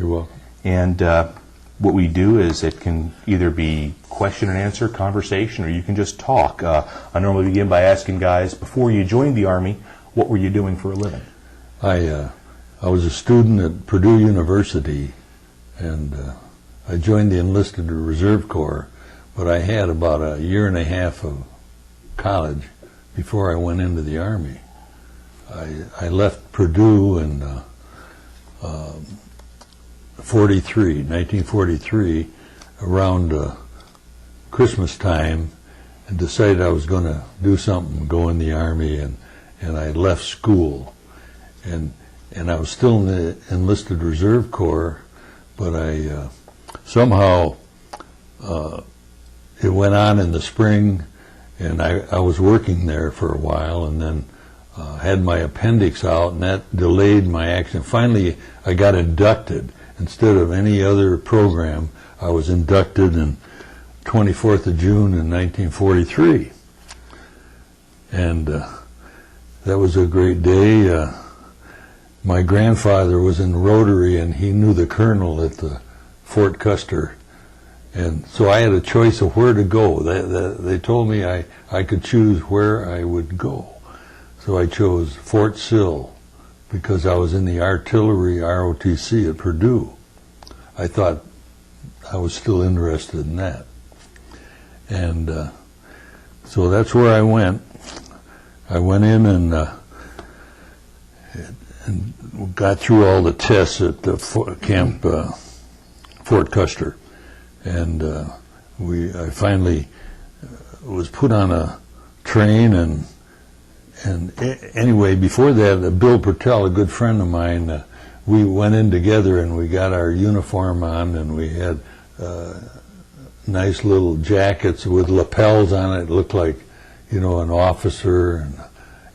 You're welcome. And what we do is it can either be question and answer, conversation, or you can just talk. I normally begin by asking guys, before you joined the Army, what were you doing for a living? I was a student at Purdue University, and I joined the enlisted reserve corps, but I had about a year and a half of college before I went into the Army. I left Purdue in 1943, around Christmas time, and decided I was going to do something, go in the Army, and I left school. And I was still in the enlisted reserve corps, but I somehow it went on in the spring, and I was working there for a while, and then had my appendix out, and that delayed my action. Finally, I got inducted. Instead of any other program, I was inducted in 24th of June in 1943. And that was a great day. My grandfather was in Rotary, and he knew the colonel at the Fort Custer. And so I had a choice of where to go. They told me I could choose where I would go. So I chose Fort Sill because I was in the artillery ROTC at Purdue. I thought I was still interested in that. And so that's where I went. I went in and got through all the tests at the camp Fort Custer. And I finally was put on a train, and anyway, before that, Bill Pertell, a good friend of mine, we went in together and we got our uniform on, and we had nice little jackets with lapels on it. It looked like, an officer,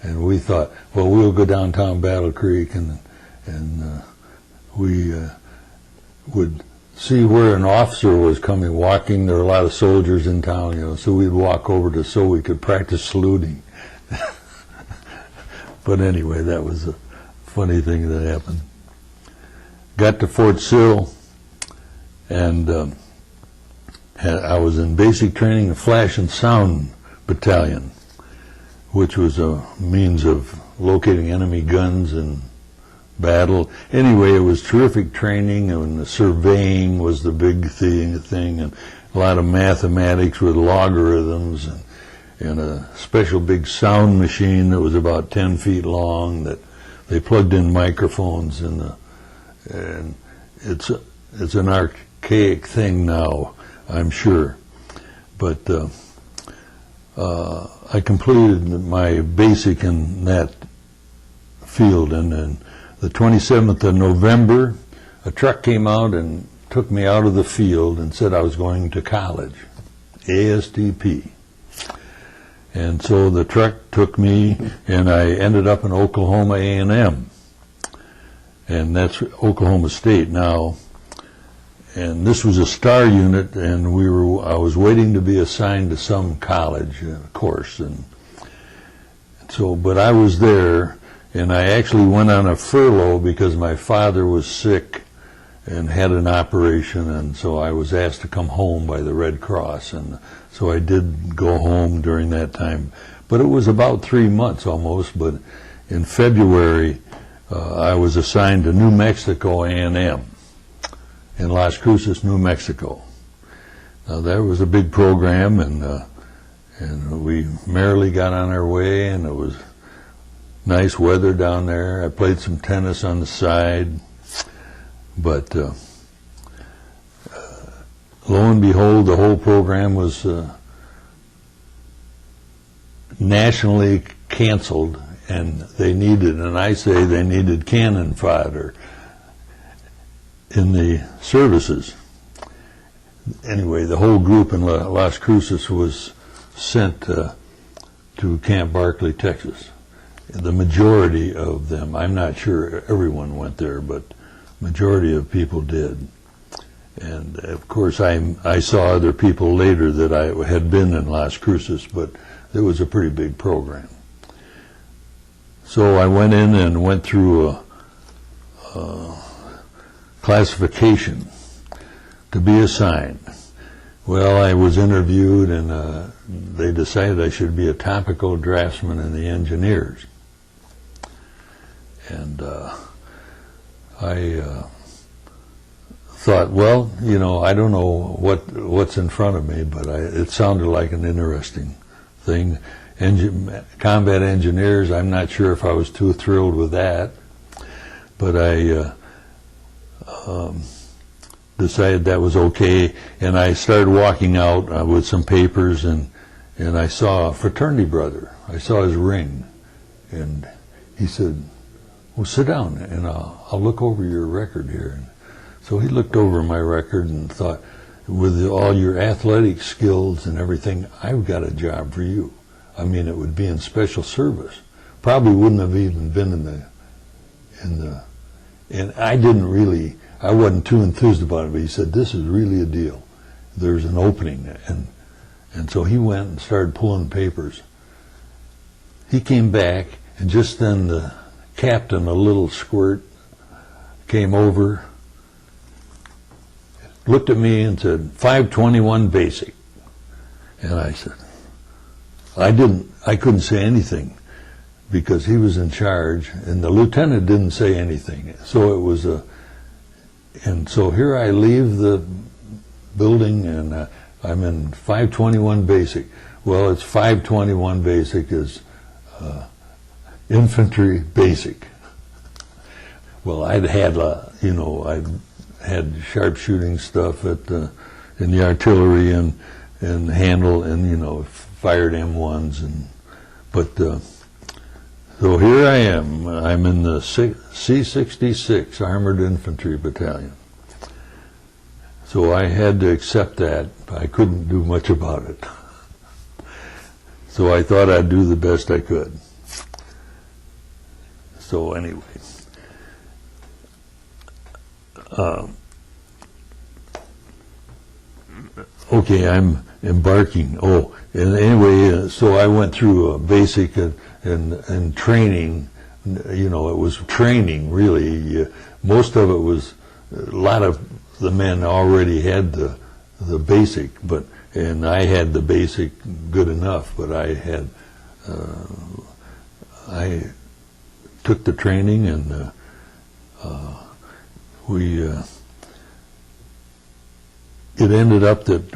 and we thought, well, we'll go downtown Battle Creek, and we would see where an officer was coming, walking. There were a lot of soldiers in town, so we'd walk over so we could practice saluting. But anyway, that was a funny thing that happened. Got to Fort Sill, and I was in basic training, a Flash and Sound Battalion, which was a means of locating enemy guns in battle. Anyway, it was terrific training, and the surveying was the big thing, and a lot of mathematics with logarithms, and a special big sound machine that was about 10 feet long that they plugged in microphones in and it's an archaic thing now, I'm sure. But I completed my basic in that field, and then the 27th of November, a truck came out and took me out of the field and said I was going to college, ASDP. And so the truck took me, and I ended up in Oklahoma A&M. And that's Oklahoma State now. And this was a star unit, and I was waiting to be assigned to some college course. And so, but I was there, and I actually went on a furlough because my father was sick and had an operation, and so I was asked to come home by the Red Cross, and so I did go home during that time. But it was about 3 months almost, but in February I was assigned to New Mexico A&M in Las Cruces, New Mexico. Now that was a big program, and we merrily got on our way, and it was nice weather down there. I played some tennis on the side. But lo and behold, the whole program was nationally canceled, and they needed cannon fodder in the services. Anyway, the whole group in Las Cruces was sent to Camp Barkley, Texas. The majority of them, I'm not sure everyone went there, but majority of people did. And of course I saw other people later that I had been in Las Cruces, but it was a pretty big program. So I went in and went through a classification to be assigned. Well, I was interviewed, and they decided I should be a topical draftsman in the engineers. And I thought, well, you know, I don't know what's in front of me, but it sounded like an interesting thing. Combat engineers, I'm not sure if I was too thrilled with that, but I decided that was okay, and I started walking out with some papers, and I saw a fraternity brother. I saw his ring, and he said, well, sit down, and I'll look over your record here. And so he looked over my record and thought, with all your athletic skills and everything, I've got a job for you. I mean, it would be in special service. Probably wouldn't have even been and I wasn't too enthused about it, but he said, this is really a deal. There's an opening. And so he went and started pulling papers. He came back, and just then the captain, a little squirt, came over, looked at me and said, 521 basic. And I said, I couldn't say anything because he was in charge, and the lieutenant didn't say anything. So it was and so here I leave the building, and I'm in 521 basic. Well, it's 521 basic is infantry basic. Well, I'd had sharpshooting stuff in the artillery and handle and fired M1s so here I am. I'm in the C-66 Armored Infantry Battalion. So I had to accept that. I couldn't do much about it. So I thought I'd do the best I could. So anyway, okay, I'm embarking. And anyway, so I went through a basic and training. It was training, really. Most of it was, a lot of the men already had the basic, and I had the basic good enough, but I took the training, and it ended up that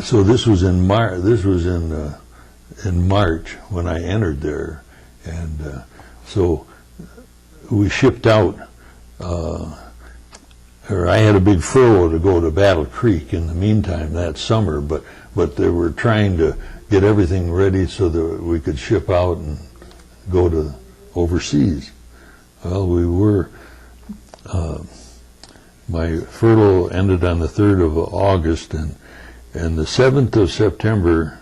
so this was in March when I entered there, and so we shipped out, or I had a big furlough to go to Battle Creek in the meantime that summer, but they were trying to get everything ready so that we could ship out and go to overseas. Well, we were, my furlough ended on the 3rd of August, and the 7th of September,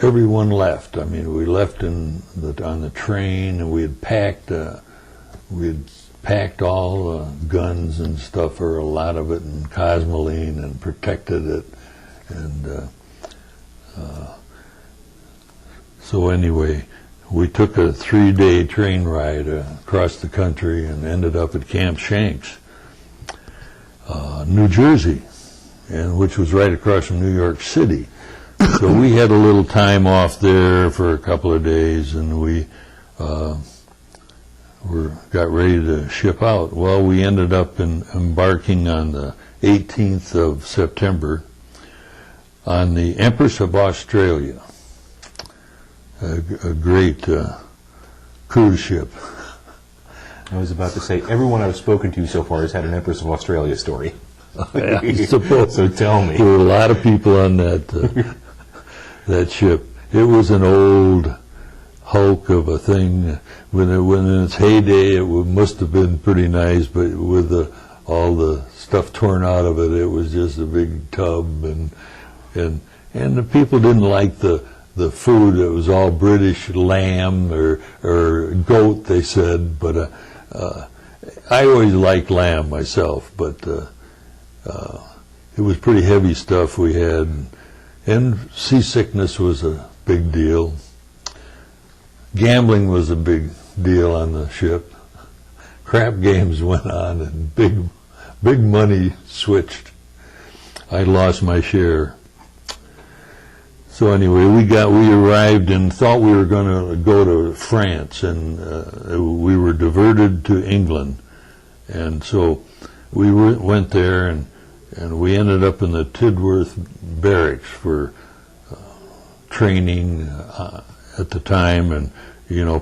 everyone left. I mean, we left on the train, and we had packed all guns and stuff, or a lot of it, in Cosmoline, and protected it. And so anyway, we took a 3-day train ride across the country and ended up at Camp Shanks, New Jersey, and which was right across from New York City. So we had a little time off there for a couple of days, and we got ready to ship out. Well, we ended up embarking on the 18th of September on the Empress of Australia, a great cruise ship. I was about to say, everyone I've spoken to so far has had an Empress of Australia story. I suppose. So tell me. There were a lot of people on that that ship. It was an old hulk of a thing. When in its heyday, it must have been pretty nice, but with all the stuff torn out of it, it was just a big tub, and the people didn't like the food. It was all British lamb or goat, they said, but I always liked lamb myself, but it was pretty heavy stuff we had, and seasickness was a big deal. Gambling was a big deal on the ship. Of crap games went on and big money switched. I lost my share. So anyway, we arrived and thought we were going to go to France, and we were diverted to England. And so we went there, and we ended up in the Tidworth barracks for training at the time, and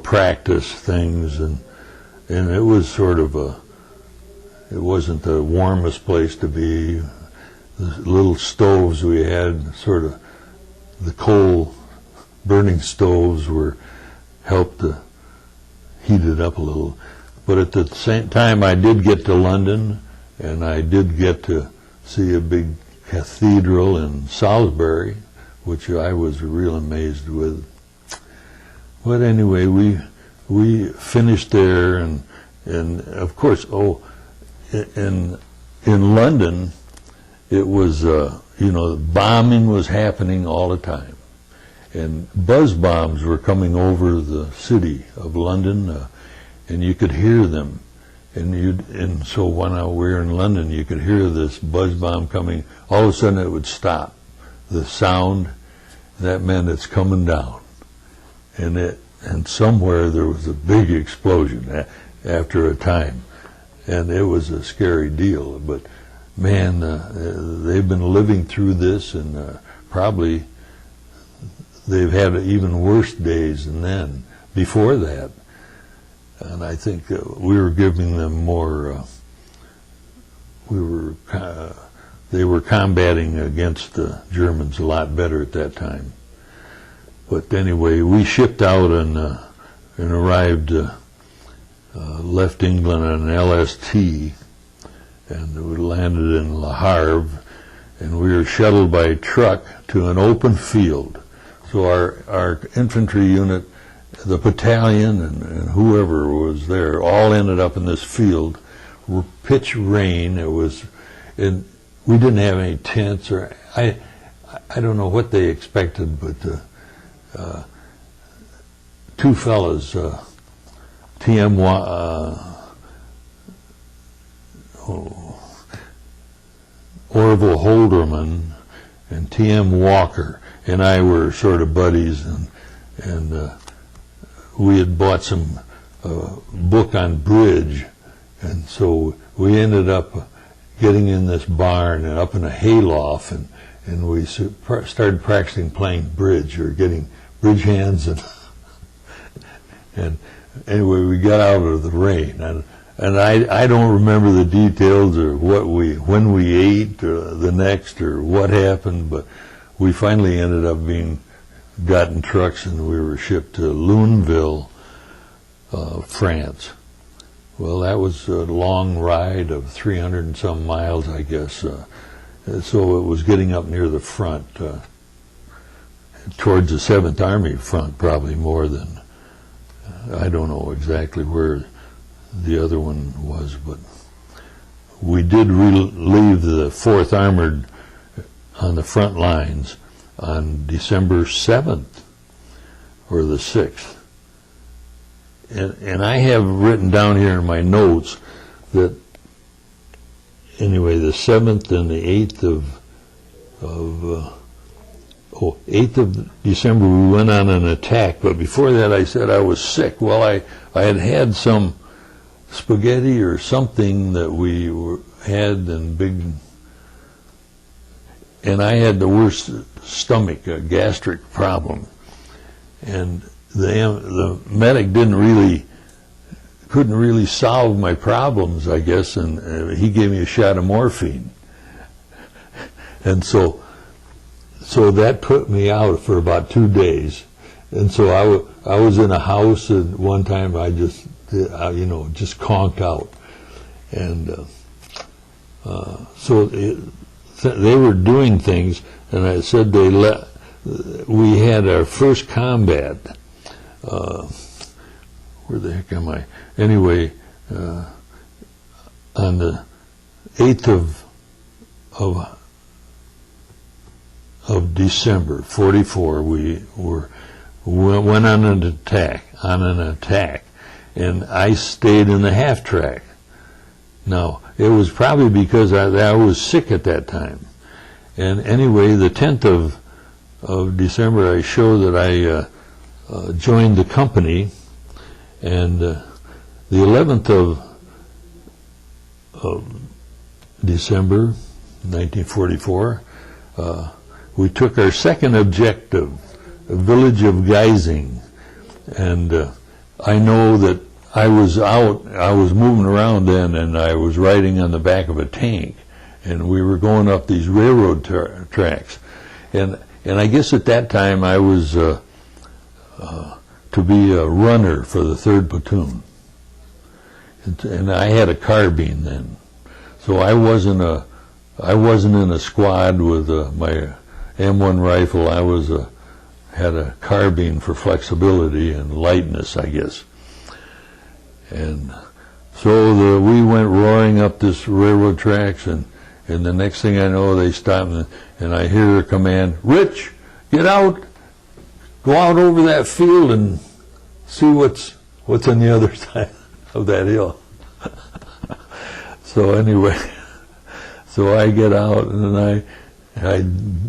practice things, and it was sort of it wasn't the warmest place to be. The little stoves we had, sort of the coal burning stoves, helped to heat it up a little. But at the same time, I did get to London, and I did get to see a big cathedral in Salisbury, which I was real amazed with. But anyway, we finished there, and of course, in London, it was bombing was happening all the time, and buzz bombs were coming over the city of London, and you could hear them, and so when we were in London, you could hear this buzz bomb coming. All of a sudden, it would stop. The sound, that meant it's coming down, and somewhere there was a big explosion after a time, and it was a scary deal. But man, they've been living through this, and probably they've had even worse days than then, before that. And I think we were giving them more, they were combating against the Germans a lot better at that time. But anyway, we shipped out and arrived, left England on an LST, and we landed in Le Havre, and we were shuttled by truck to an open field. So our infantry unit, the battalion, and whoever was there, all ended up in this field. Pitch rain. It was, and we didn't have any tents, or I don't know what they expected, but two fellas, T.M. Orville Holderman and T.M. Walker and I were sort of buddies, and we had bought some book on bridge, and so we ended up getting in this barn and up in a hayloft, and we started practicing playing bridge, or getting bridge hands, and anyway, we got out of the rain, and I don't remember the details, or when we ate, or the next, or what happened, but we finally ended up got in trucks, and we were shipped to Luneville, France. Well, that was a long ride of 300 and some miles, I guess. So it was getting up near the front, towards the 7th Army front, probably more than, I don't know exactly where the other one was, but we did leave the 4th Armored on the front lines on December 7th or the 6th. And I have written down here in my notes that anyway, the 7th and the 8th of December we went on an attack, but before that I said I was sick. Well, I had some spaghetti or something that we had, and I had the worst stomach, a gastric problem, and the medic couldn't really solve my problems, I guess, and he gave me a shot of morphine, and so that put me out for about 2 days, and so I was in a house, and one time I just conked out, and so they were doing things, and I said we had our first combat. Where the heck am I? Anyway, on the 8th of December, 44, we went on an attack, and I stayed in the half track. Now, it was probably because I was sick at that time. And anyway, the 10th of December, I show that I joined the company, and the 11th of December, 1944, we took our second objective, the village of Geising. And I know that I was moving around then, and I was riding on the back of a tank, and we were going up these railroad tracks. And I guess at that time I was to be a runner for the 3rd platoon. And I had a carbine then. So I wasn't in a squad with my M1 rifle. I had a carbine for flexibility and lightness, I guess. And so we went roaring up this railroad tracks, and the next thing I know, they stop, and I hear a command, "Rich, get out, go out over that field and see what's on the other side of that hill." So anyway, so I get out, and then I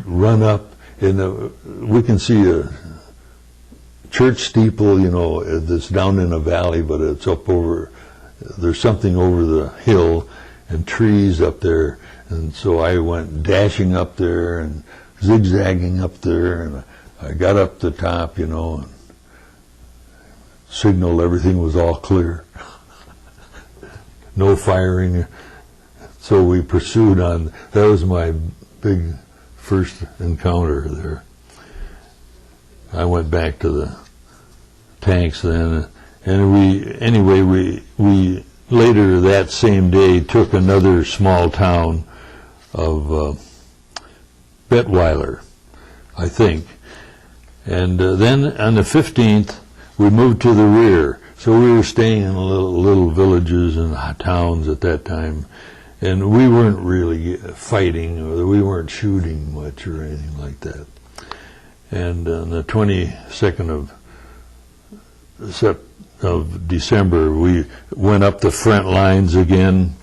run up, and we can see a church steeple, that's down in a valley, but it's up over, there's something over the hill and trees up there. And so I went dashing up there and zigzagging up there, and I got up the top, and signaled everything was all clear. No firing. So we pursued on. That was my big first encounter there. I went back to the tanks then, and we later that same day took another small town of Bettweiler, I think. And then on the 15th, we moved to the rear. So we were staying in little villages and towns at that time, and we weren't really fighting, or we weren't shooting much or anything like that. And on the 22nd of December, we went up the front lines again,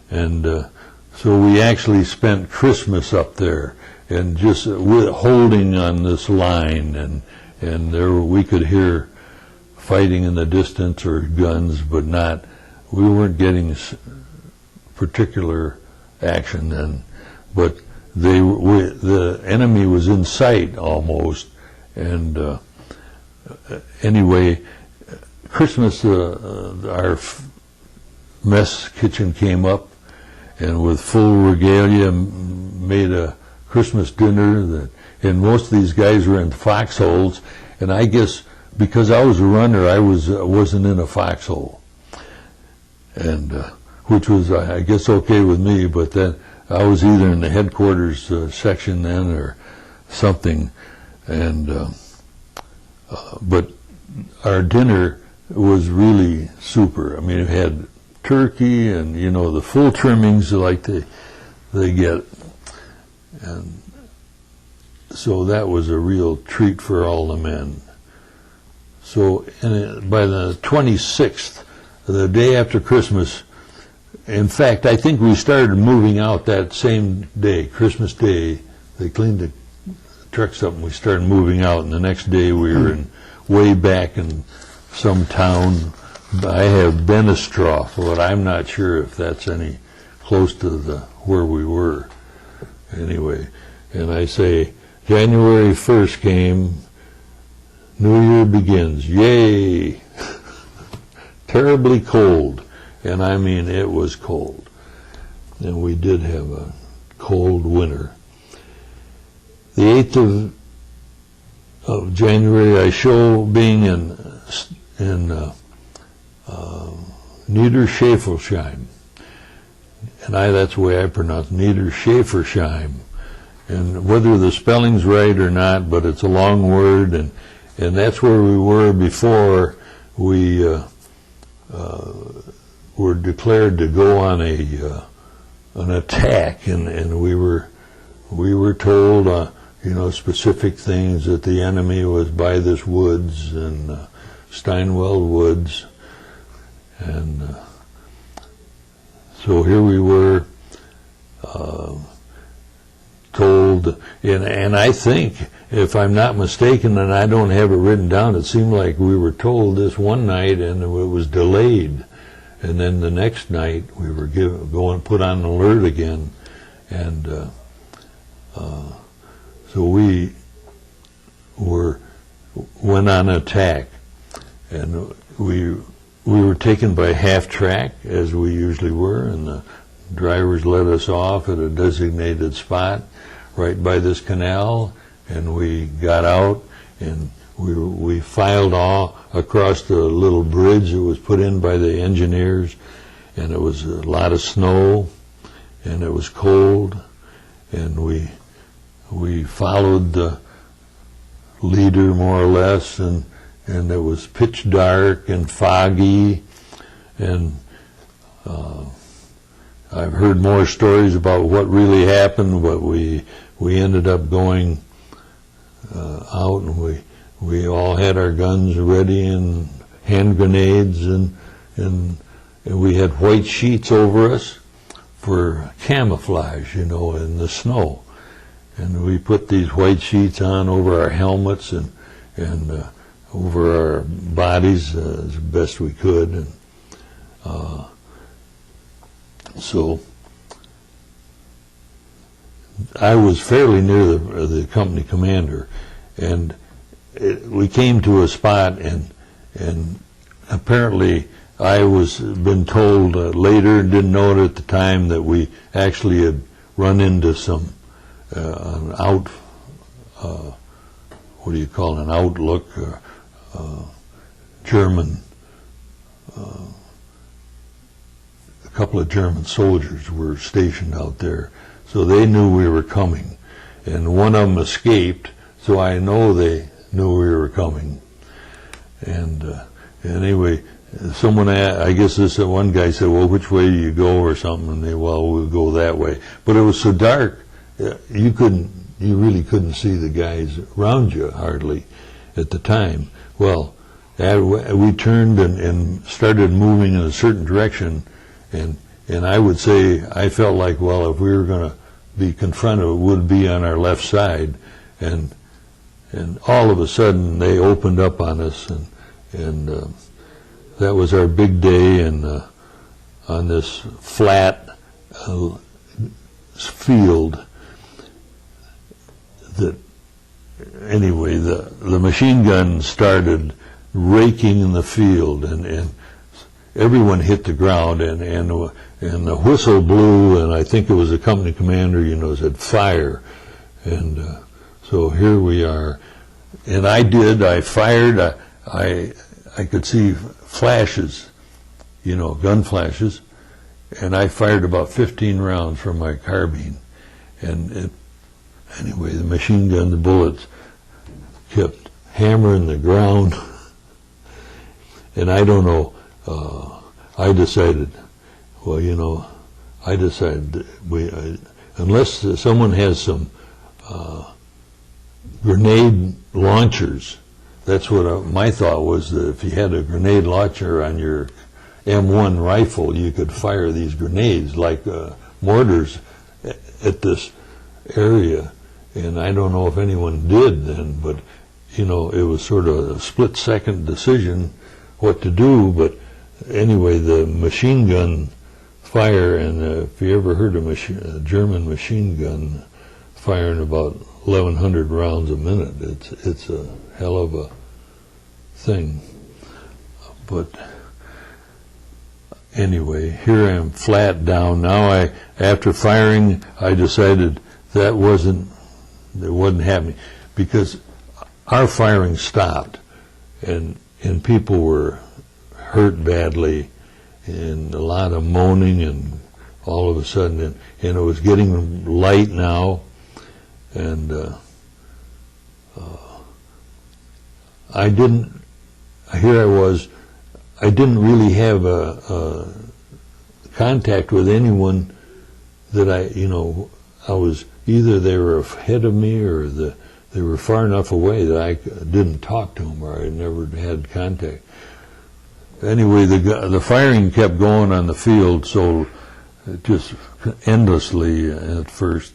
and so we actually spent Christmas up there, and just holding on this line, and there we could hear fighting in the distance or guns, but we weren't getting particular action then, but the enemy was in sight almost. And anyway, Christmas, our mess kitchen came up, and with full regalia made a Christmas dinner. And most of these guys were in foxholes, and I guess because I was a runner, I wasn't in a foxhole, and which was, I guess, okay with me. But then I was either in the headquarters section then or something, and but our dinner was really super. I mean, it had turkey and the full trimmings like they get, and so that was a real treat for all the men. So by the 26th, the day after Christmas, in fact, I think we started moving out that same day, Christmas Day. They cleaned the trucks up and we started moving out, and the next day we were way back in some town. I have Benestroff, but I'm not sure if that's any close to where we were. Anyway, and I say, January 1st came, New Year begins, yay! Terribly cold, and I mean it was cold. And we did have a cold winter. The 8th of January, I show being in Niederschäfersheim, and that's the way I pronounce Niederschäfersheim. And whether the spelling's right or not, but it's a long word, and that's where we were before we were declared to go on an attack, and we were told specific things, that the enemy was by this woods and Steinwell Woods, And so here we were, told, and I think, if I'm not mistaken, and I don't have it written down, it seemed like we were told this one night and it was delayed. And then the next night we were put on alert again. And so we went on attack. And we were taken by half-track, as we usually were, and the drivers let us off at a designated spot right by this canal, and we got out, and we filed all across the little bridge that was put in by the engineers, and it was a lot of snow, and it was cold, and we followed the leader more or less, and it was pitch dark and foggy, and I've heard more stories about what really happened, but we ended up going out, and we all had our guns ready and hand grenades, and we had white sheets over us for camouflage, in the snow. And we put these white sheets on over our helmets and over our bodies as best we could. And so I was fairly near the company commander, and we came to a spot, and apparently I was been told later, and didn't know it at the time, that we actually had run into some an outlook, German, a couple of German soldiers were stationed out there, so they knew we were coming, and one of them escaped, so I know they knew we were coming. And anyway, I guess this one guy said, well, which way do you go, or something, and we'll go that way. But it was so dark, you really couldn't see the guys around you hardly at the time. Well, we turned and started moving in a certain direction, and I would say I felt like, well, if we were going to be confronted, it would be on our left side, and all of a sudden they opened up on us, and that was our big day, and on this flat field. That anyway, the machine gun started raking in the field, and everyone hit the ground, and the whistle blew, and I think it was the company commander, said fire, and so here we are, and I fired, I could see flashes, gun flashes, and I fired about 15 rounds from my carbine, and anyway, the machine gun, the bullets kept hammering the ground, and I don't know, I decided, unless someone has some grenade launchers, that's what my thought was, that if you had a grenade launcher on your M1 rifle, you could fire these grenades like mortars at this area. And I don't know if anyone did then, but it was sort of a split-second decision what to do. But anyway, the machine gun fire, and if you ever heard a German machine gun firing about 1,100 rounds a minute, it's a hell of a thing. But anyway, here I am flat down. Now after firing, I decided it wasn't happening, because our firing stopped, and people were hurt badly, and a lot of moaning, and all of a sudden, and it was getting light now, and I didn't really have a contact with anyone that I was, either they were ahead of me or they were far enough away that I didn't talk to them, or I never had contact. anyway, the firing kept going on the field, so just endlessly at first.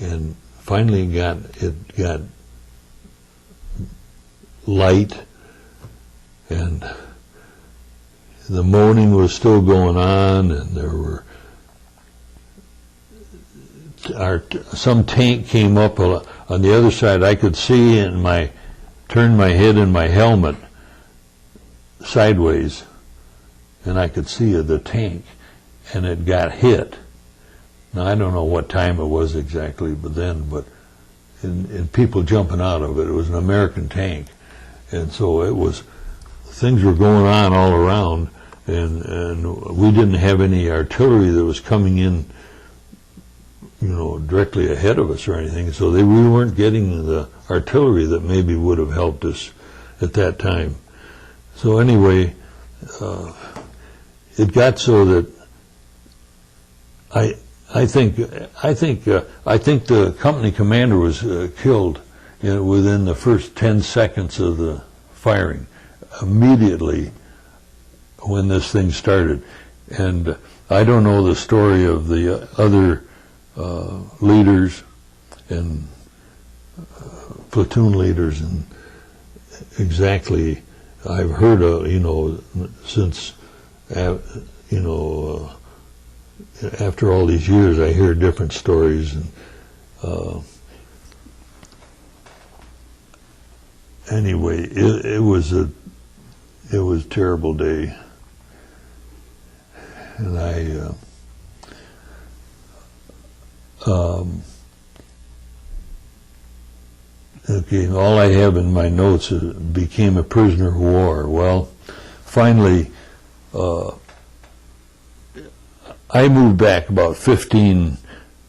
And finally it got light, and the moaning was still going on, and there were some tank came up on the other side. I could see, and turned my head in my helmet sideways, and I could see the tank, and it got hit. Now I don't know what time it was exactly, but and people jumping out of it. It was an American tank, and so things were going on all around, and we didn't have any artillery that was coming in, directly ahead of us or anything, so we weren't getting the artillery that maybe would have helped us at that time. So anyway, it got so that I think the company commander was killed within the first 10 seconds of the firing, immediately when this thing started. And I don't know the story of the other leaders and platoon leaders, and exactly, I've heard since after all these years, I hear different stories, and anyway, it was a terrible day, and okay, all I have in my notes is became a prisoner of war. Well, finally, I moved back about 15,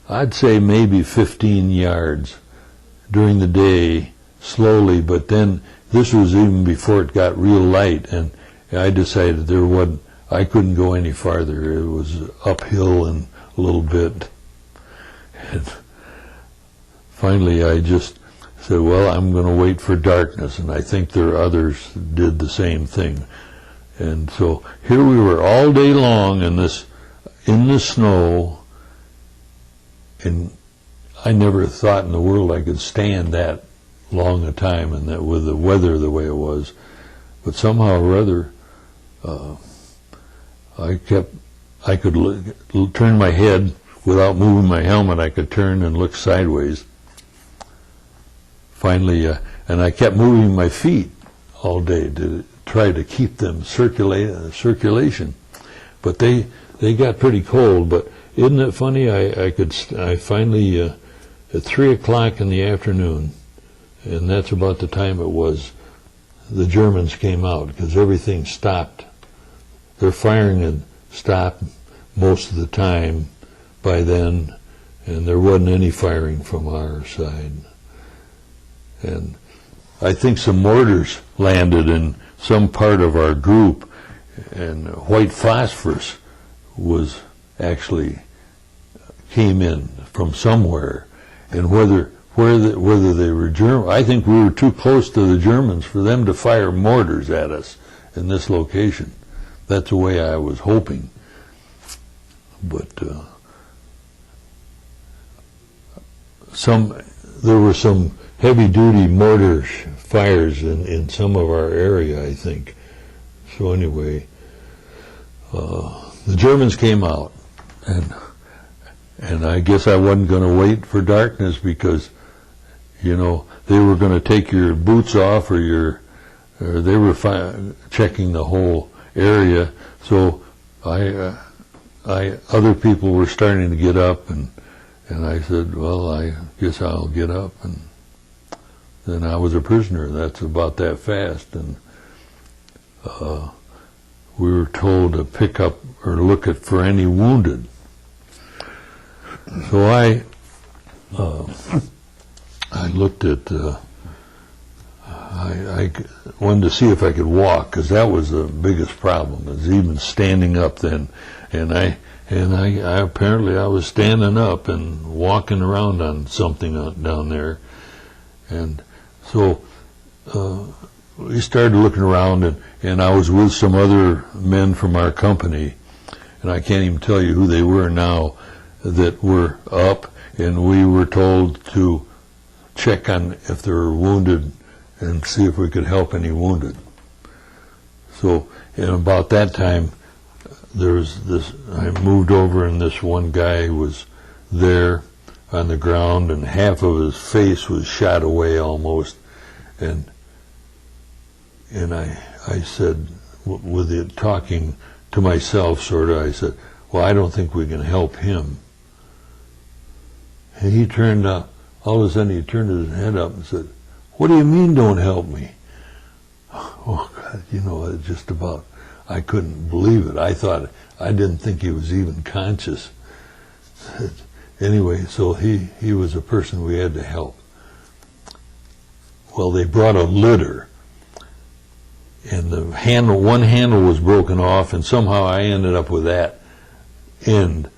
I'd say maybe 15 yards during the day, slowly, but then this was even before it got real light, and I decided I couldn't go any farther. It was uphill and a little bit. And finally I just said, well, I'm going to wait for darkness, and I think there are others that did the same thing. And so here we were all day long in the snow, and I never thought in the world I could stand that long a time, and that with the weather the way it was. But somehow or other, I could turn my head without moving my helmet. I could turn and look sideways. Finally, and I kept moving my feet all day to try to keep them circulation. But they got pretty cold. But isn't it funny? I finally at 3 o'clock in the afternoon, and that's about the time it was, the Germans came out, because everything stopped. Their firing had stopped most of the time by then, and there wasn't any firing from our side. And I think some mortars landed in some part of our group, and white phosphorus came in from somewhere, and whether they were German, I think we were too close to the Germans for them to fire mortars at us in this location. That's the way I was hoping. But there were some heavy-duty mortar fires in some of our area, I think. So anyway, the Germans came out, and I guess I wasn't going to wait for darkness, because they were going to take your boots off, or they were checking the whole area. So other people were starting to get up, and I said, well, I guess I'll get up, and then I was a prisoner. That's about that fast. And we were told to pick up or look for any wounded. So I looked at, I wanted to see if I could walk, because that was the biggest problem, is even standing up then. And I apparently I was standing up and walking around on something down there. And so we started looking around, and I was with some other men from our company, and I can't even tell you who they were now, that were up, and we were told to check on if they were wounded and see if we could help any wounded. So, and about that time, there was this, I moved over, and this one guy was there on the ground, and half of his face was shot away almost, and I said, with it talking to myself, sort of, I said, well, I don't think we can help him. And he turned up, all of a sudden he turned his head up and said, what do you mean don't help me? Oh, God, you know, it just about, I couldn't believe it. I didn't think he was even conscious. Anyway, so he was a person we had to help. Well, they brought a litter, and one handle was broken off, and somehow I ended up with that end.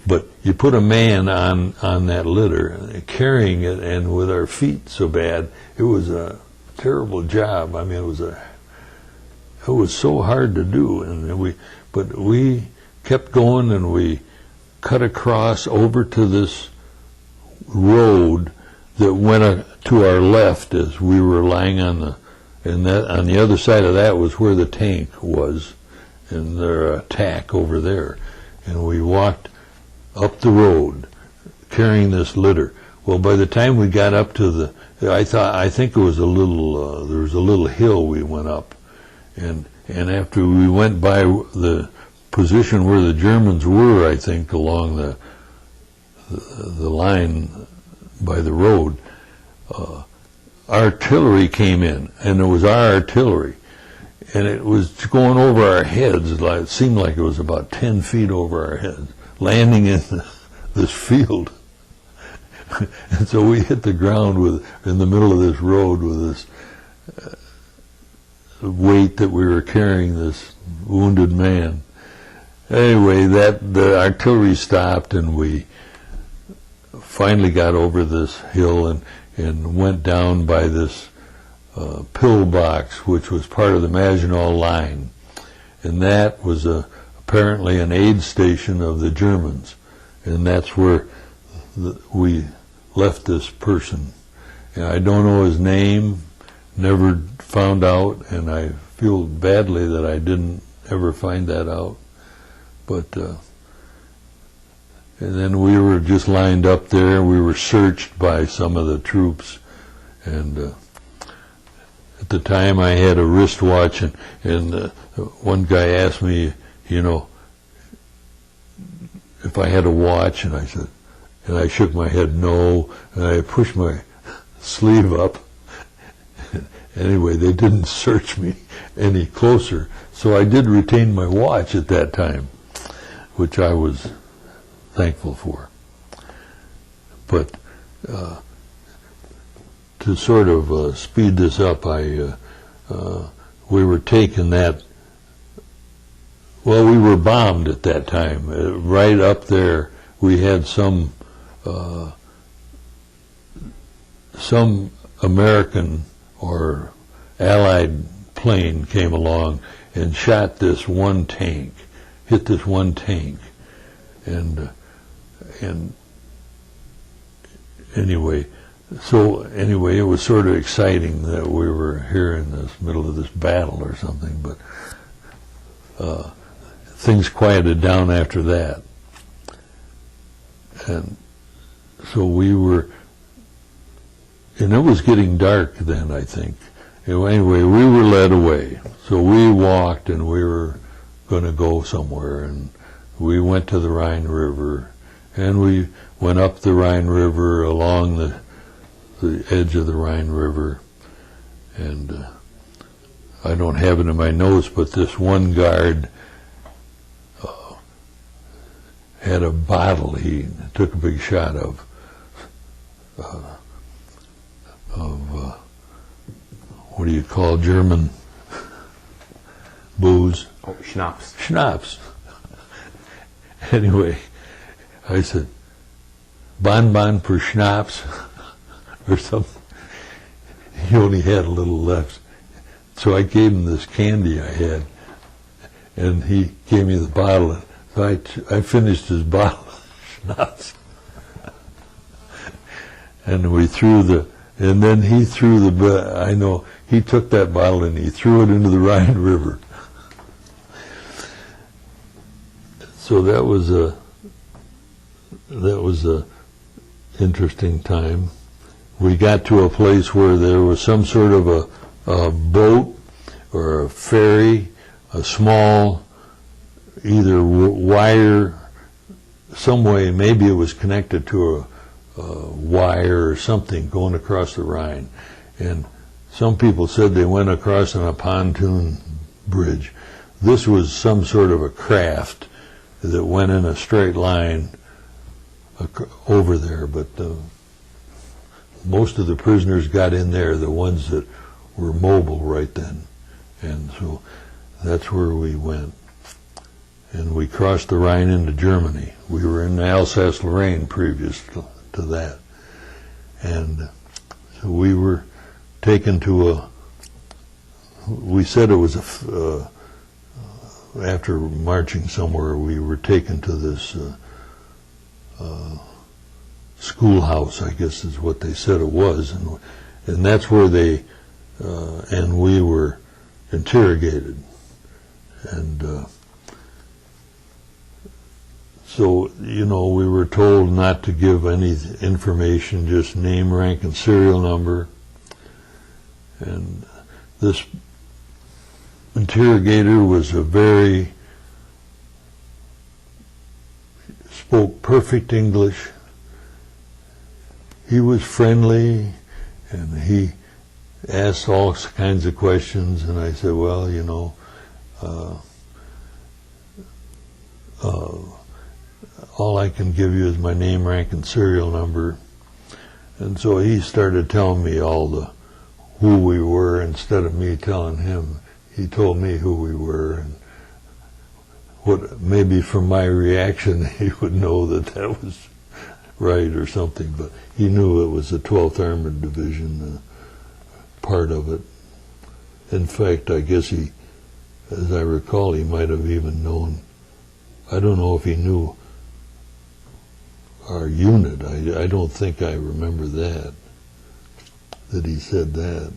But you put a man on that litter, carrying it, and with our feet so bad, it was a terrible job. I mean, it was so hard to do, but we kept going, and we cut across over to this road that went to our left as we were lying on the other side of that was where the tank was, and their attack over there. And we walked up the road carrying this litter. Well, by the time we got up to I think it was there was a little hill we went up, and after we went by the position where the Germans were, I think, along the line by the road, artillery came in, and it was our artillery, and it was going over our heads. It seemed like it was about 10 feet over our heads, landing in this field. And so we hit the ground in the middle of this road with this weight that we were carrying, this wounded man. Anyway, the artillery stopped, and we finally got over this hill and went down by this pillbox, which was part of the Maginot Line. And that was apparently an aid station of the Germans. And that's where we left this person. And I don't know his name, never found out, and I feel badly that I didn't ever find that out. But and then we were just lined up there. We were searched by some of the troops, and at the time I had a wristwatch, and one guy asked me, you know, if I had a watch, and I said, and I shook my head no, and I pushed my sleeve up. Anyway, they didn't search me any closer, so I did retain my watch at that time, which I was thankful for. But to sort of speed this up, we were taking that. Well, we were bombed at that time. Right up there, we had some American or Allied plane came along and shot this one tank, hit this one tank, and anyway, it was sort of exciting that we were here in this middle of this battle or something, but things quieted down after that. And so we were, and it was getting dark then, I think. Anyway, we were led away. So we walked, and we were going to go somewhere, and we went to the Rhine River, and we went up the Rhine River along the edge of the Rhine River, and I don't have it in my notes, but this one guard had a bottle he took a big shot of what do you call German booze? Oh, schnapps. Schnapps. Anyway, I said, bonbon for schnapps, or something. He only had a little left. So I gave him this candy I had, and he gave me the bottle. So I finished his bottle of schnapps. And and then he threw he took that bottle and he threw it into the Rhine River. So that was a interesting time. We got to a place where there was some sort of a boat or a ferry, a small either wire, some way, maybe it was connected to a wire or something going across the Rhine. And some people said they went across on a pontoon bridge. This was some sort of a craft that went in a straight line over there, but most of the prisoners got in there, the ones that were mobile right then. And so that's where we went. And we crossed the Rhine into Germany. We were in Alsace-Lorraine previous to that. And so we were taken to we said it was after marching somewhere, we were taken to this schoolhouse, I guess is what they said it was. And that's where and we were interrogated. And so, we were told not to give any information, just name, rank, and serial number. And this interrogator was spoke perfect English. He was friendly, and he asked all kinds of questions, and I said, well, all I can give you is my name, rank, and serial number. And so he started telling me who we were instead of me telling him. He told me who we were, and maybe from my reaction he would know that was right or something, but he knew it was the 12th Armored Division, part of it. In fact, I guess as I recall, he might have even known, I don't know if he knew our unit. I don't think I remember that he said that.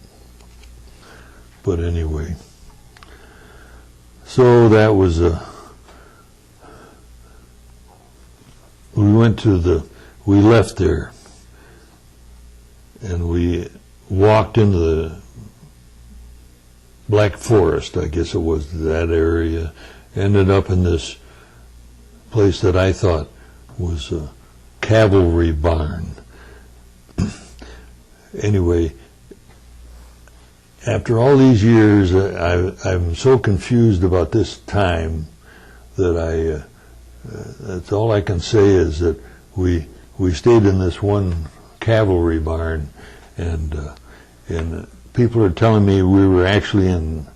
But anyway, so that was we left there, and we walked into the Black Forest, I guess it was that area, ended up in this place that I thought was a cavalry barn. Anyway, after all these years, I'm so confused about this time that that's all I can say is that we stayed in this one cavalry barn, and people are telling me we were actually in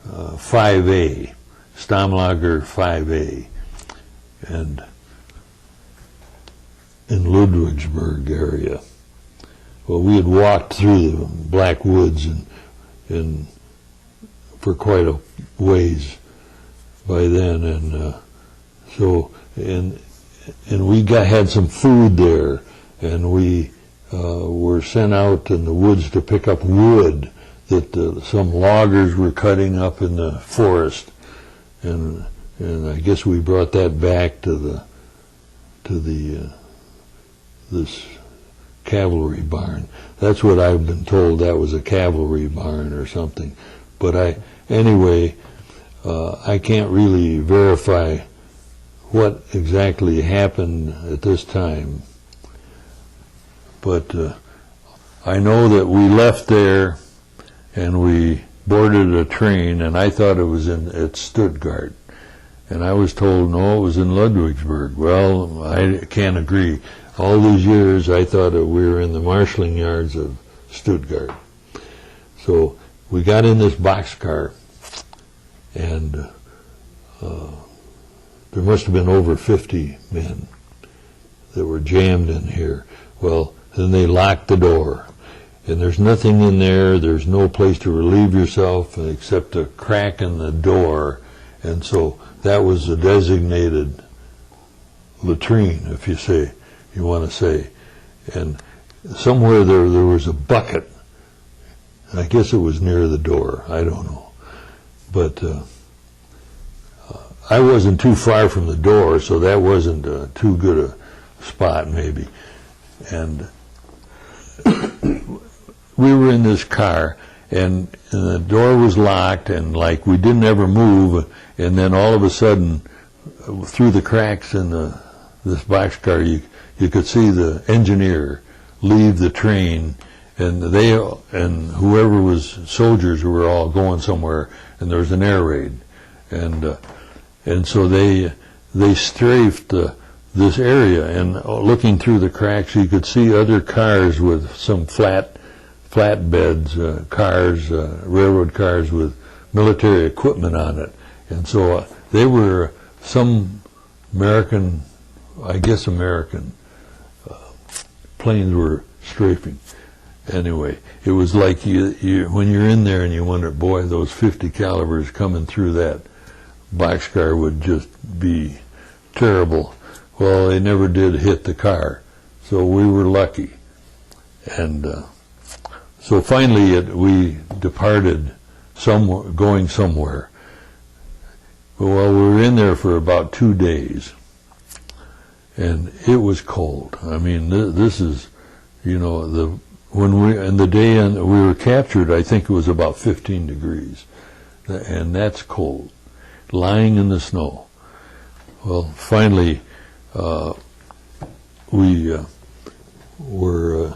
5A, Stammlager 5A, and in Ludwigsburg area. Well, we had walked through the Black Woods and for quite a ways by then, and so we had some food there, and we were sent out in the woods to pick up wood that some loggers were cutting up in the forest, and I guess we brought that back to this cavalry barn. That's what I've been told, that was a cavalry barn or something. But anyway, I can't really verify what exactly happened at this time. But I know that we left there and we boarded a train, and I thought it was at Stuttgart. And I was told, no, it was in Ludwigsburg. Well, I can't agree. All these years, I thought that we were in the marshalling yards of Stuttgart. So we got in this boxcar, and there must have been over 50 men that were jammed in here. Well, then they locked the door, and there's nothing in there. There's no place to relieve yourself except a crack in the door, and so that was a designated latrine, if you want to say. And somewhere there was a bucket. I guess it was near the door. I don't know, but I wasn't too far from the door, so that wasn't too good a spot, maybe. And we were in this car, and the door was locked, and like we didn't ever move, and then all of a sudden, through the cracks in this boxcar, you could see the engineer leave the train, and whoever was soldiers were all going somewhere, and there was an air raid, and so they strafed this area, and looking through the cracks, you could see other cars with some flatbeds, cars, railroad cars with military equipment on it, and so they were some American, I guess American planes were strafing. Anyway, it was like when you're in there and you wonder, boy, those 50 calibers coming through that boxcar would just be terrible. Well, they never did hit the car, so we were lucky. And so finally we departed going somewhere. Well, we were in there for about 2 days, and it was cold. I mean, this is, the day we were captured, I think it was about 15 degrees, and that's cold, lying in the snow. Well, finally, we were,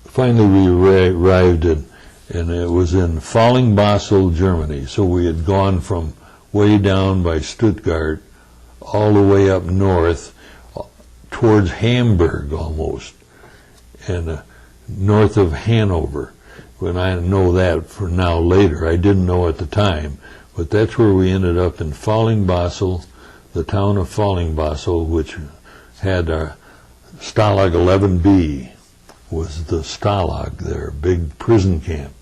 finally we arrived and it was in Falling-Basel, Germany. So we had gone from way down by Stuttgart all the way up north towards Hamburg almost, and north of Hanover. When I know that for now later, I didn't know at the time, but that's where we ended up in Falling-Basel, the town of Falling-Basel, which had a Stalag 11B, was the Stalag there, big prison camp.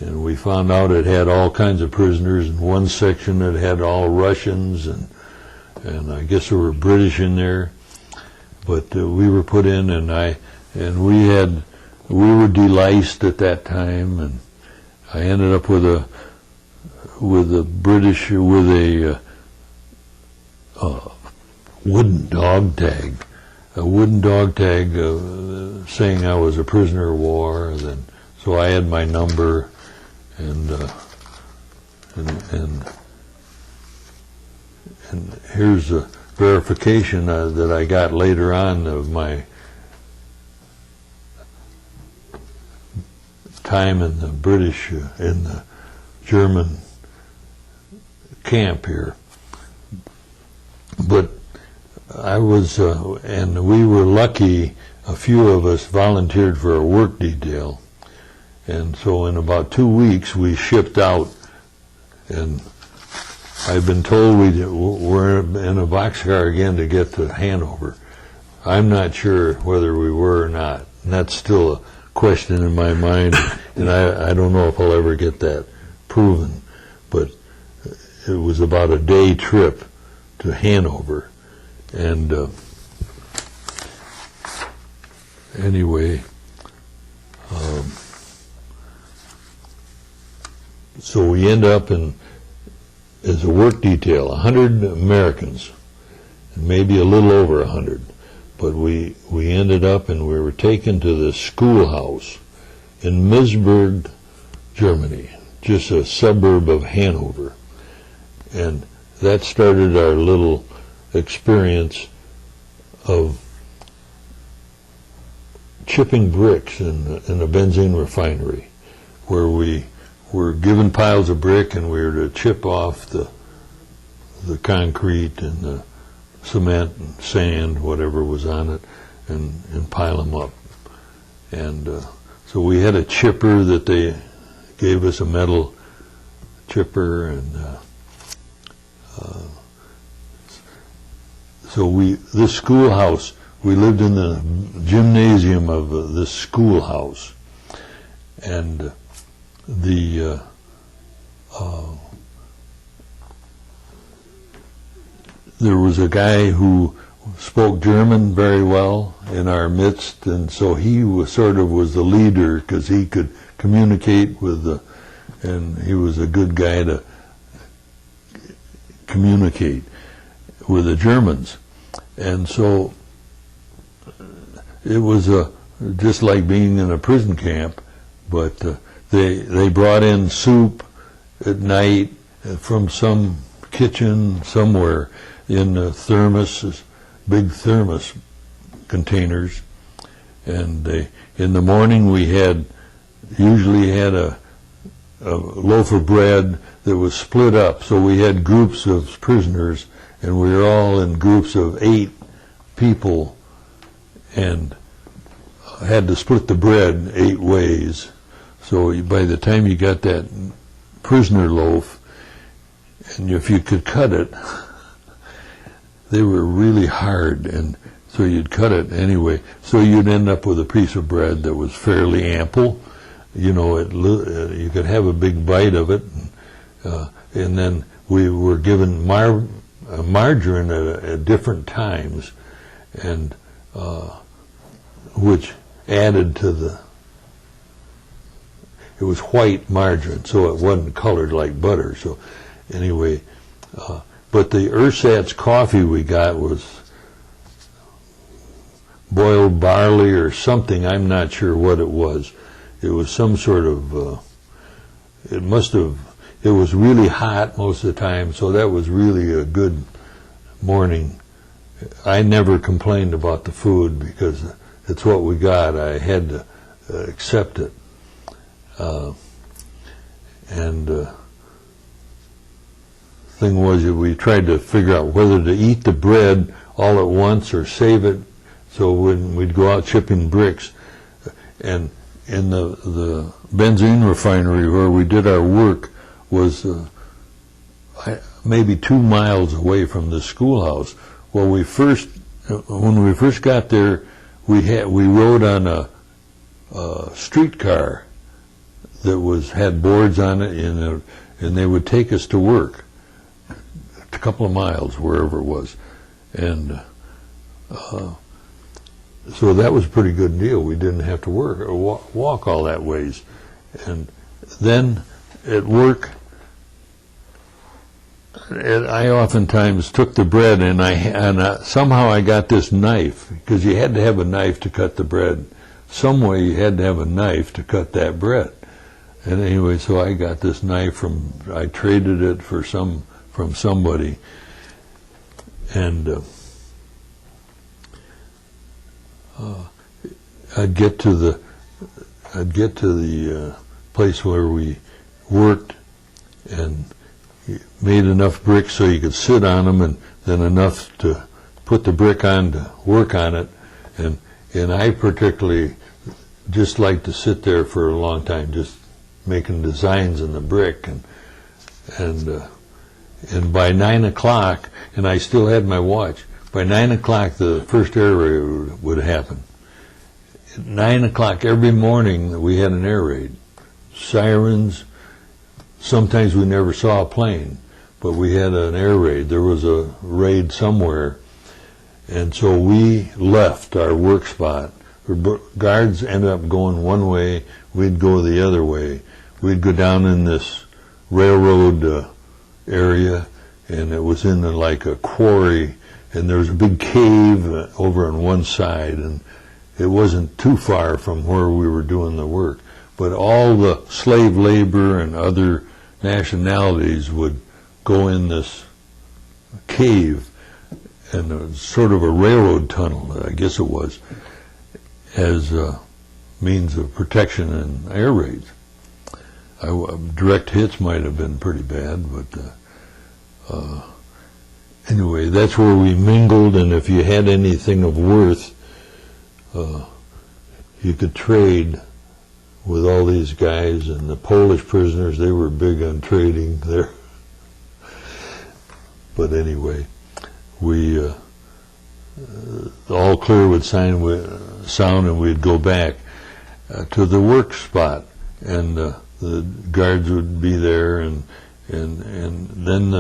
And we found out it had all kinds of prisoners. In one section it had all Russians, and I guess there were British in there. But we were put in, and we were deliced at that time, and I ended up with a wooden dog tag, saying I was a prisoner of war. And so I had my number, and here's a verification that I got later on of my time in the British, in the German camp here. But I was, and we were lucky, a few of us volunteered for a work detail. And so in about 2 weeks we shipped out, and I've been told we're in a boxcar again to get to Hanover. I'm not sure whether we were or not, and that's still a question in my mind, and I don't know if I'll ever get that proven, but it was about a day trip to Hanover, and anyway, so we end up as a work detail, 100 Americans, and maybe a little over 100. But we ended up, and we were taken to the schoolhouse in Misburg, Germany, just a suburb of Hanover. And that started our little experience of chipping bricks in a benzene refinery, where we were given piles of brick, and we were to chip off the concrete and the cement and sand, whatever was on it, and pile them up. And so we had a chipper that they gave us, a metal chipper, and So this schoolhouse, we lived in the gymnasium of this schoolhouse, and there was a guy who spoke German very well in our midst, and so he was the leader because he could communicate and he was a good guy to communicate with the Germans. And so it was just like being in a prison camp, but they brought in soup at night from some kitchen somewhere in big thermos containers, and in the morning we usually had a loaf of bread that was split up, so we had groups of prisoners, and we were all in groups of 8 people, and had to split the bread 8 ways. So by the time you got that prisoner loaf, and if you could cut it, they were really hard, and so you'd cut it anyway. So you'd end up with a piece of bread that was fairly ample. You know, you could have a big bite of it, and then we were given margarine at different times, and which added to it was white margarine, so it wasn't colored like butter. So anyway, but the ersatz coffee we got was boiled barley or something. I'm not sure what it was. It was some sort of, it was really hot most of the time, so that was really a good morning. I never complained about the food because it's what we got. I had to accept it. Thing was that we tried to figure out whether to eat the bread all at once or save it, so when we'd go out chipping bricks. And in the benzene refinery where we did our work was maybe 2 miles away from the schoolhouse. Well, when we first got there, we rode on a streetcar that had boards on it, and they would take us to work a couple of miles wherever it was, and so that was a pretty good deal. We didn't have to work or walk all that ways. And then at work, I oftentimes took the bread, and somehow I got this knife, because you had to have a knife to cut the bread. Some way you had to have a knife to cut that bread. And anyway, so I got this knife I traded it from somebody, and I'd get to the place where we worked, and made enough bricks so you could sit on them, and then enough to put the brick on to work on it. And I particularly just like to sit there for a long time, just making designs in the brick, and by 9 o'clock, and I still had my watch. By 9 o'clock, the first air raid would happen. At 9 o'clock every morning, we had an air raid. Sirens. Sometimes we never saw a plane, but we had an air raid. There was a raid somewhere, and so we left our work spot. Guards ended up going one way, we'd go the other way. We'd go down in this railroad area, and it was in like a quarry, and there was a big cave over on one side, and it wasn't too far from where we were doing the work. But all the slave labor and other nationalities would go in this cave, and it was sort of a railroad tunnel, I guess it was, as a means of protection in air raids. Direct hits might have been pretty bad, but anyway, that's where we mingled, and if you had anything of worth, you could trade with all these guys, and the Polish prisoners, they were big on trading there. But anyway, we all clear would sound, and we'd go back to the work spot, and the guards would be there, and then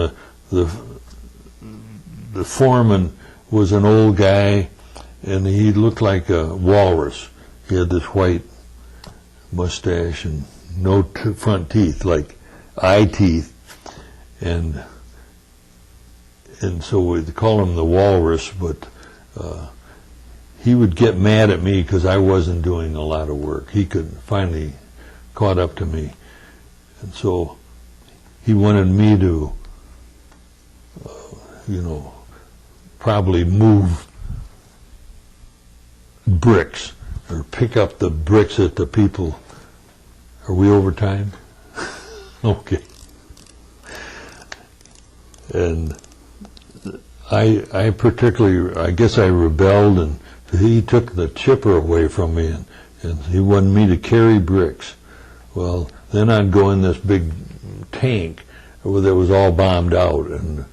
the foreman was an old guy, and he looked like a walrus. He had this white mustache and no front teeth, like eye teeth, and so we'd call him the walrus, but he would get mad at me because I wasn't doing a lot of work. He could finally caught up to me, and so he wanted me to, probably move bricks or pick up the bricks that the people. Are we over time? Okay. And I particularly, I guess I rebelled, and he took the chipper away from me, and he wanted me to carry bricks. Well, then I'd go in this big tank that was all bombed out and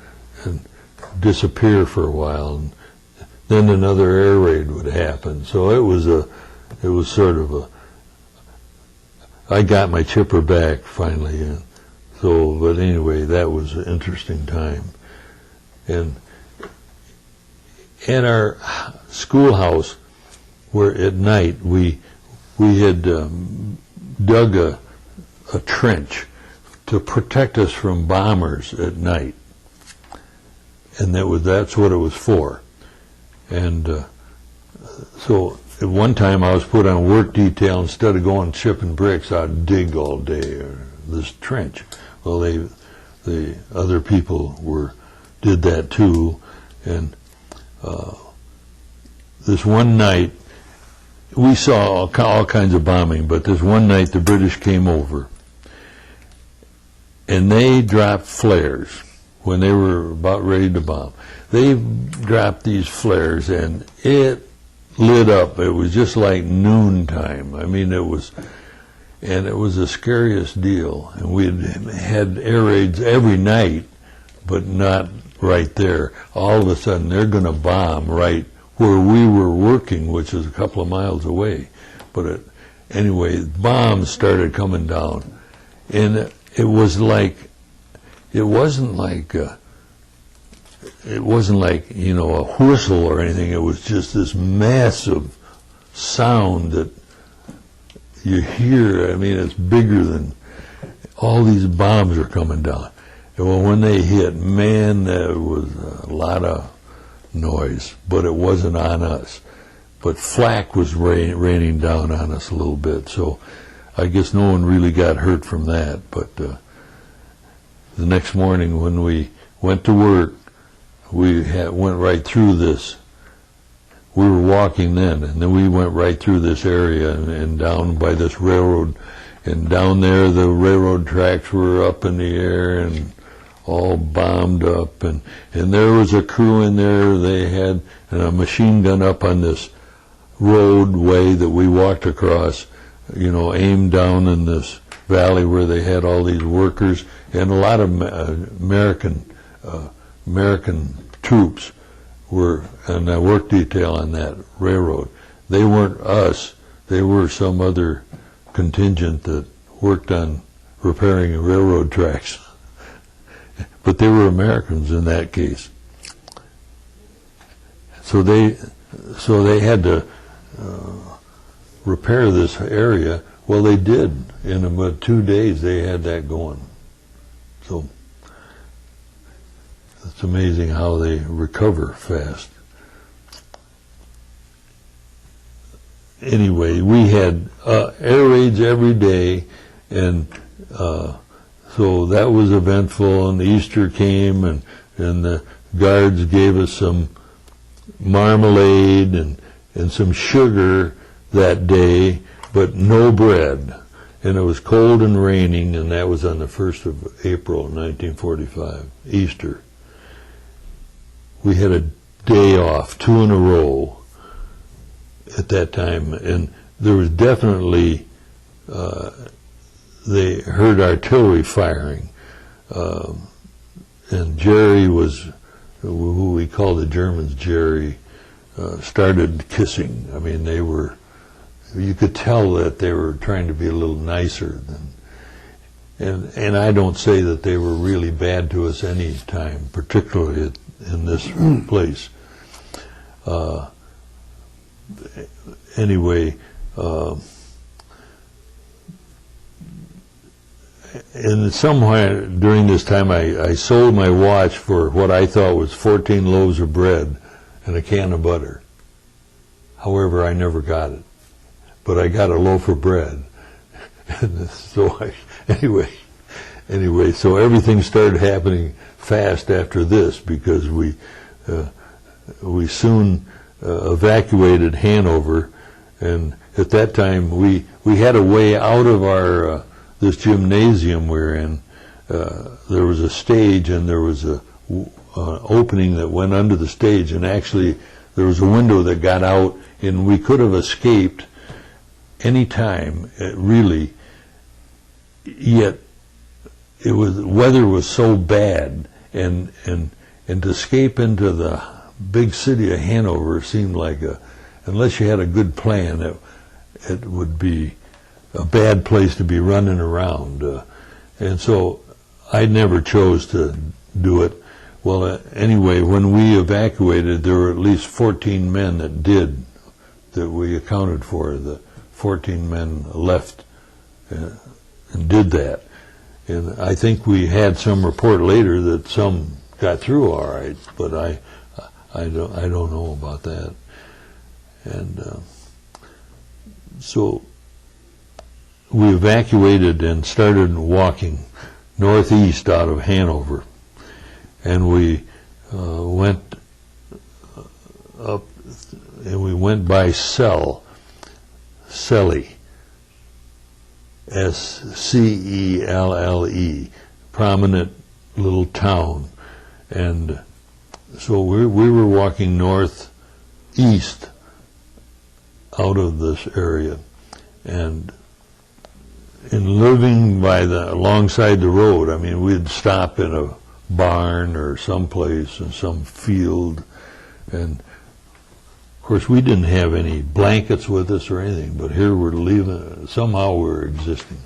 disappear for a while, and then another air raid would happen. So it was sort of I got my chipper back finally, and so, but anyway, that was an interesting time. And at our schoolhouse, where at night we had dug a trench to protect us from bombers at night, and that's what it was for. And so at one time I was put on work detail. Instead of going shipping bricks, I'd dig all day this trench. Well, the other people did that too, and this one night we saw all kinds of bombing, but this one night the British came over, and they dropped flares when they were about ready to bomb. They dropped these flares, and it lit up. It was just like noontime. I mean, it was the scariest deal. And we had air raids every night, but not right there. All of a sudden, they're going to bomb right where we were working, which is a couple of miles away. But anyway, bombs started coming down, and it wasn't like a whistle or anything. It was just this massive sound that you hear. I mean, it's bigger than all these bombs are coming down. And well, when they hit, man, there was a lot of noise, but it wasn't on us. But flak was raining down on us a little bit, so I guess no one really got hurt from that. But the next morning when we went to work, we went right through this. We were walking then, and then we went right through this area and down by this railroad. And down there, the railroad tracks were up in the air and all bombed up. And there was a crew in there. They had a machine gun up on this roadway that we walked across, aimed down in this valley where they had all these workers, and a lot of American troops were on a work detail on that railroad. They weren't us. They were some other contingent that worked on repairing railroad tracks. But they were Americans in that case. So they had to repair this area. Well, they did. In about 2 days, they had that going. So it's amazing how they recover fast. Anyway, we had air raids every day, and so that was eventful. And Easter came, and the guards gave us some marmalade and some sugar that day, but no bread. And it was cold and raining, and that was on the 1st of April, 1945, Easter. We had a day off, 2 in a row at that time, and there was definitely, they heard artillery firing, and Jerry was, who we called the Germans Jerry, started kissing. I mean, you could tell that they were trying to be a little nicer and I don't say that they were really bad to us any time, particularly in this place. Anyway, and somewhere during this time I sold my watch for what I thought was 14 loaves of bread and a can of butter. However, I never got it. But I got a loaf of bread. And so anyway, so everything started happening fast after this because we soon evacuated Hanover, and at that time we had a way out of our this gymnasium we're in. There was a stage and there was a opening that went under the stage, and actually there was a window that got out, and we could have escaped any time, really. Yet the weather was so bad, and to escape into the big city of Hanover seemed like unless you had a good plan, it would be a bad place to be running around. And so I never chose to do it. Well, anyway, when we evacuated, there were at least 14 men that we accounted for. The 14 men left and did that. And I think we had some report later that some got through all right, but I don't know about that. And so we evacuated and started walking northeast out of Hanover, and we went up, and we went by Celle, S-C-E-L-L-E, prominent little town. And so we were walking northeast out of this area, and in living alongside the road, I mean, we'd stop in a barn or someplace in some field, and of course we didn't have any blankets with us or anything, but here we're leaving, somehow we're existing.